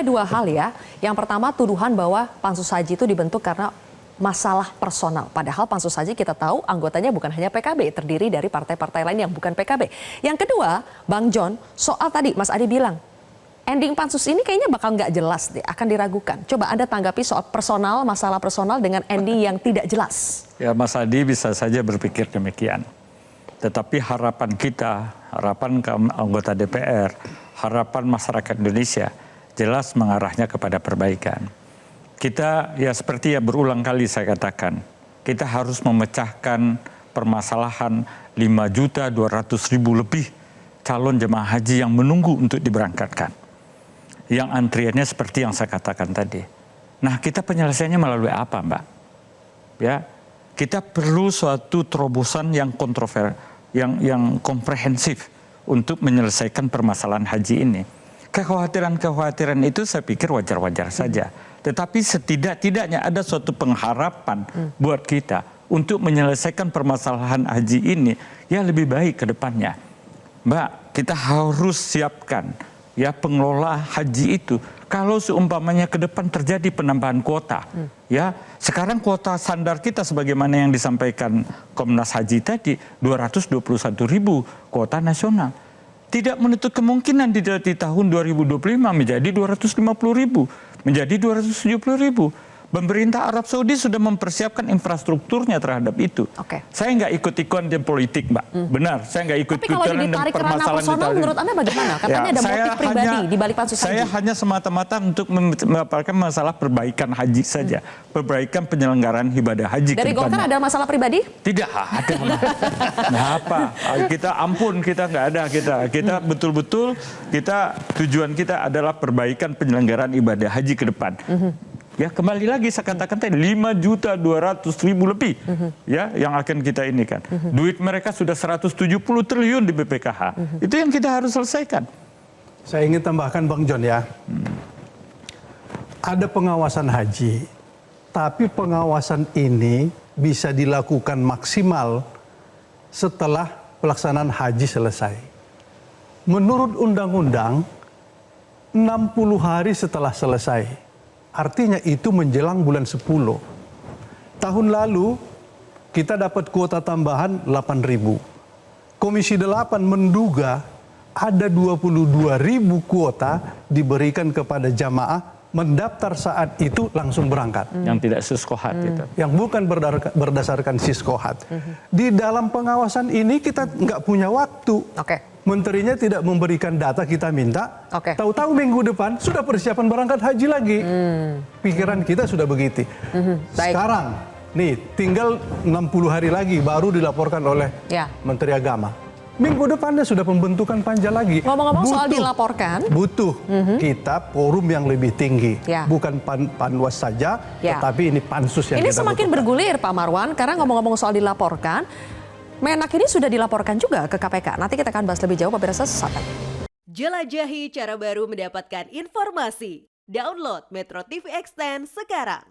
Ada dua hal ya. Yang pertama tuduhan bahwa Pansus Haji itu dibentuk karena masalah personal. Padahal Pansus Haji kita tahu anggotanya bukan hanya PKB, terdiri dari partai-partai lain yang bukan PKB. Yang kedua, Bang John, soal tadi Mas Adi bilang, ending Pansus ini kayaknya bakal nggak jelas deh, akan diragukan. Coba Anda tanggapi soal personal, masalah personal dengan ending yang tidak jelas. Ya, Mas Adi bisa saja berpikir demikian. Tetapi harapan kita, harapan anggota DPR, harapan masyarakat Indonesia jelas mengarahnya kepada perbaikan. Kita ya seperti ya berulang kali saya katakan, kita harus memecahkan permasalahan 5.200.000 lebih calon jemaah haji yang menunggu untuk diberangkatkan. Yang antriannya seperti yang saya katakan tadi. Nah, kita penyelesaiannya melalui apa, Mbak? Ya, kita perlu suatu terobosan yang yang komprehensif untuk menyelesaikan permasalahan haji ini. Kekhawatiran-kekhawatiran itu saya pikir wajar-wajar saja. Tetapi setidak-tidaknya ada suatu pengharapan buat kita untuk menyelesaikan permasalahan haji ini yang lebih baik ke depannya. Mbak, kita harus siapkan ya pengelola haji itu. Kalau seumpamanya ke depan terjadi penambahan kuota, ya sekarang kuota standar kita sebagaimana yang disampaikan Komnas Haji tadi 221.000 kuota nasional. Tidak menutup kemungkinan di tahun 2025 menjadi 250.000, menjadi 270.000. Pemerintah Arab Saudi sudah mempersiapkan infrastrukturnya terhadap itu. Saya nggak ikut-ikutan di politik, Mbak. Benar, saya nggak ikut-ikutan dalam permasalahan personal, menurut Anda bagaimana? Katanya ya, ada motif pribadi di balik Pansus Haji. Saya hanya semata-mata untuk memaparkan masalah perbaikan haji saja. Perbaikan penyelenggaraan ibadah haji. Dari Golkar ada masalah pribadi? Tidak ada. Kenapa? Kita ampun, kita nggak ada. Kita betul-betul, tujuan kita adalah perbaikan penyelenggaraan ibadah haji ke depan. Ya, kembali lagi saya katakan tadi 5.200.000 lebih ya yang akan kita ini kan. Duit mereka sudah 170 triliun di BPKH. Itu yang kita harus selesaikan. Saya ingin tambahkan Bang John ya. Ada pengawasan haji, tapi pengawasan ini bisa dilakukan maksimal setelah pelaksanaan haji selesai. Menurut undang-undang 60 hari setelah selesai. Artinya itu menjelang bulan 10. Tahun lalu kita dapat kuota tambahan 8.000. Komisi 8 menduga ada 22.000 kuota diberikan kepada jamaah mendaftar saat itu langsung berangkat. Yang tidak siskohat itu. Yang bukan berdasarkan siskohat. Di dalam pengawasan ini kita nggak punya waktu. Menterinya tidak memberikan data kita minta, tahu-tahu minggu depan sudah persiapan berangkat haji lagi. Pikiran kita sudah begitu. Sekarang, nih tinggal 60 hari lagi baru dilaporkan oleh Menteri Agama. Minggu depannya sudah pembentukan panja lagi. Ngomong-ngomong soal dilaporkan. Butuh kita forum yang lebih tinggi. Bukan panwas saja, tetapi ini pansus yang ini kita semakin butuhkan. bergulir Pak Marwan, karena ngomong-ngomong soal dilaporkan, Menak ini sudah dilaporkan juga ke KPK. Nanti kita akan bahas lebih jauh pemirsa sesaat lagi. Jelajahi cara baru mendapatkan informasi. Download Metro TV Extend sekarang.